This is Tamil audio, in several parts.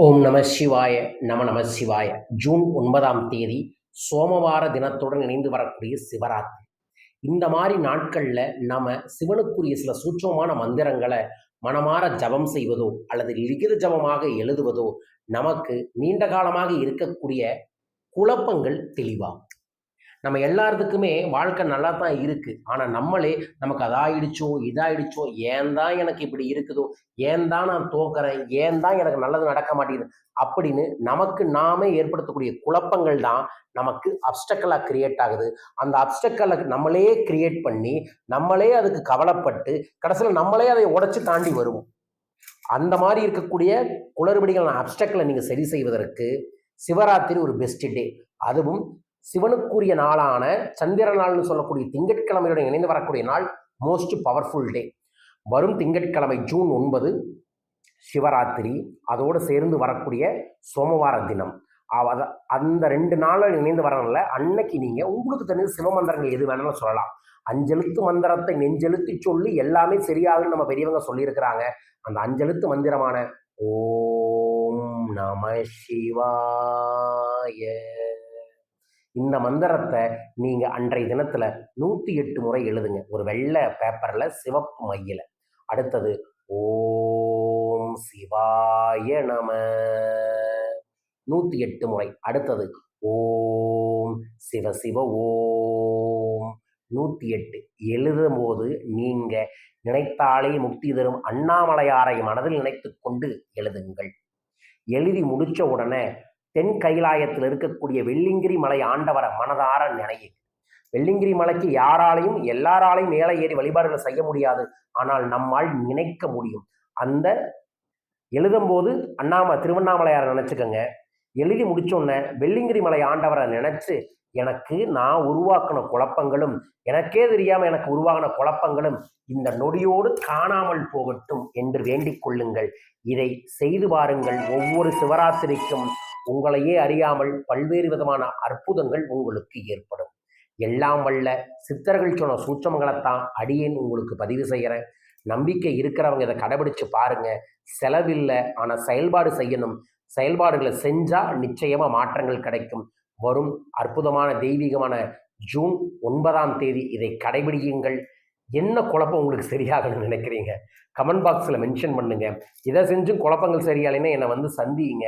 ஓம் நம சிவாய நம சிவாய. ஜூன் 9ஆம் தேதி சோமவார தினத்துடன் இணைந்து வரக்கூடிய சிவராத்திரி. இந்த மாதிரி நாட்களில் நம்ம சிவனுக்குரிய சில சூட்சமான மந்திரங்களை மனமாற ஜபம் செய்வதோ அல்லது லிகித ஜபமாக எழுதுவதோ நமக்கு நீண்ட காலமாக இருக்கக்கூடிய குழப்பங்கள் தெளிவாகும். நம்ம எல்லாத்துக்குமே வாழ்க்கை நல்லா தான் இருக்குது. ஆனால் நம்மளே நமக்கு அதாயிடுச்சோ இதாயிடுச்சோ, ஏன் தான் எனக்கு இப்படி இருக்குதோ, ஏன் தான் நான் தோக்குறேன், ஏன் தான் எனக்கு நல்லது நடக்க மாட்டேங்குது அப்படின்னு நமக்கு நாமே ஏற்படுத்தக்கூடிய குழப்பங்கள் தான் நமக்கு அப்டக்கலாக கிரியேட் ஆகுது. அந்த அப்டக்கலை நம்மளே கிரியேட் பண்ணி நம்மளே அதுக்கு கவலைப்பட்டு கடைசியில் நம்மளே அதை உடைச்சு தாண்டி வருவோம். அந்த மாதிரி இருக்கக்கூடிய குளறுபடிகள் அப்டக்கலை நீங்கள் சரி செய்வதற்கு சிவராத்திரி ஒரு பெஸ்ட் டே. அதுவும் சிவனுக்குரிய நாளான சந்திர நாள்னு சொல்லக்கூடிய திங்கட்கிழமையுடன் இணைந்து வரக்கூடிய நாள் மோஸ்ட் பவர்ஃபுல் டே. வரும் திங்கட்கிழமை ஜூன் 9 சிவராத்திரி, அதோடு சேர்ந்து வரக்கூடிய சோமவார தினம். அந்த 2 நாளில் இணைந்து வரனால அன்னைக்கு நீங்கள் உங்களுக்கு தெரிஞ்ச சிவமந்திரங்கள் எது வேணாலும் சொல்லலாம். 5 எழுத்து மந்திரத்தை நெஞ்செழுத்தி சொல்லி எல்லாமே சரியாகுன்னு நம்ம பெரியவங்க சொல்லியிருக்கிறாங்க. அந்த 5 எழுத்து மந்திரமான ஓம் நம சிவாய, இந்த மந்திரத்தை நீங்கள் அன்றைய தினத்தில் 108 முறை எழுதுங்க. ஒரு வெள்ளை பேப்பரில் சிவப்பு மையில். அடுத்தது ஓம் சிவாய நம 108 முறை. அடுத்தது ஓம் சிவ சிவ ஓம் 108 எழுதும் போது நீங்கள் நினைத்தாலே முக்தி தரும் அண்ணாமலையாரை மனதில் நினைத்து கொண்டு எழுதுங்கள். எழுதி முடித்த உடனே தென் கைலாயத்தில் இருக்கக்கூடிய வெள்ளிங்கிரி மலை ஆண்டவரை மனதார நினையுங்க. வெள்ளிங்கிரி மலைக்கு யாராலையும் எல்லாராலையும் மேலே ஏறி வழிபாடுகளை செய்ய முடியாது, ஆனால் நம்மால் நினைக்க முடியும். அந்த எழுதும்போது திருவண்ணாமலையாரை நினைச்சுக்கோங்க. எழுதி முடிச்சோன்னே வெள்ளிங்கிரி மலை ஆண்டவரை நினைச்சு, எனக்கு நான் உருவாக்கின குழப்பங்களும் எனக்கே தெரியாம எனக்கு உருவாகின குழப்பங்களும் இந்த நொடியோடு காணாமல் போகட்டும் என்று வேண்டிக் கொள்ளுங்கள். இதை செய்து பாருங்கள். ஒவ்வொரு சிவராத்திரிக்கும் உங்களையே அறியாமல் பல்வேறு விதமான அற்புதங்கள் உங்களுக்கு ஏற்படும். எல்லாம் வல்ல சித்தர்கள் சொன்ன சூட்சமங்களைத்தான் அடியேன் உங்களுக்கு பதிவு செய்கிறேன். நம்பிக்கை இருக்கிறவங்க இதை கடைபிடிச்சு பாருங்க. செலவில்லை, ஆனால் செயல்பாடு செய்யணும். செயல்பாடுகளை செஞ்சால் நிச்சயமா மாற்றங்கள் கிடைக்கும். வரும் அற்புதமான தெய்வீகமான ஜூன் 9ஆம் தேதி இதை கடைபிடியுங்கள். என்ன குழப்பம் உங்களுக்கு சரியாகணும்னு நினைக்கிறீங்க? கமெண்ட் பாக்ஸில் மென்ஷன் பண்ணுங்க. இதை செஞ்சும் குழப்பங்கள் சரியாலைன்னா என்னை சந்திங்க.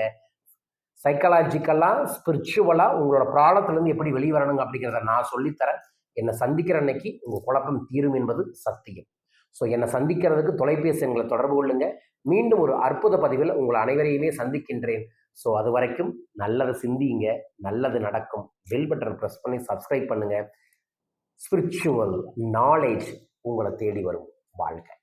சைக்காலஜிக்கலாக ஸ்பிரிச்சுவலாக உங்களோட ப்ராப்ளத்துலேருந்து எப்படி வெளிவரணுங்க அப்படிங்கிறத நான் சொல்லித்தரேன். என்னை சந்திக்கிற அன்னைக்கு உங்கள் குழப்பம் தீரும் என்பது சத்தியம். ஸோ என்னை சந்திக்கிறதுக்கு தொலைபேசி எங்களை தொடர்பு கொள்ளுங்க. மீண்டும் ஒரு அற்புத பதிவில் உங்கள் அனைவரையுமே சந்திக்கின்றேன். ஸோ அது வரைக்கும் நல்லதை சிந்திங்க, நல்லது நடக்கும். பெல் பட்டன் ப்ரெஸ் பண்ணி சப்ஸ்கிரைப் பண்ணுங்கள். ஸ்பிரிச்சுவல் நாலேஜ் உங்களை தேடி வரும். வாழ்க.